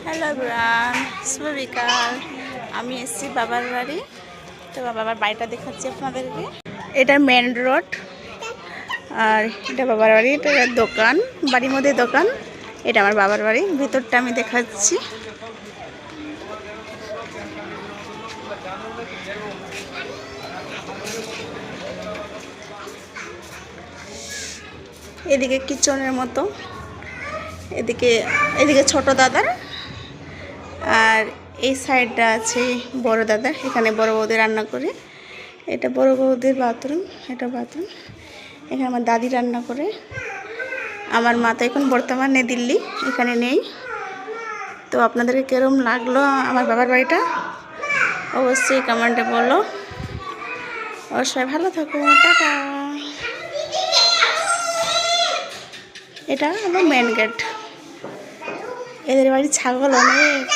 Hello bran, শুভ বিকাল। আমি এসেছি বাবার বাড়ি। তো বাবার বাড়িটা দেখাচ্ছি আপনাদেরকে। এটা মেন রোড, আর এটা বাবার বাড়ি। এটা দোকান, বাড়ির মধ্যে দোকান। এটা আমার বাবার বাড়ি, ভিতরটা আমি দেখাচ্ছি। এদিকে কিচেনের মতো, এদিকে এদিকে ছোট দাদার, আর এই সাইডটা আছে বড় দাদার। এখানে বড় বৌদি রান্না করে। এটা বড় বৌদির বাথরুম, এটা বাথরুম। এখানে আমার দাদি রান্না করে। আমার মা তো এখন বর্তমানে দিল্লি, এখানে নেই। তো আপনাদেরকে কেরম লাগলো আমার বাবার বাড়িটা অবশ্যই কমেন্টে বলো। অবশ্যই ভালো থাকো, টাটা। এটা হলো মেন গেট। এদের বাড়ি ছাগল অনেক।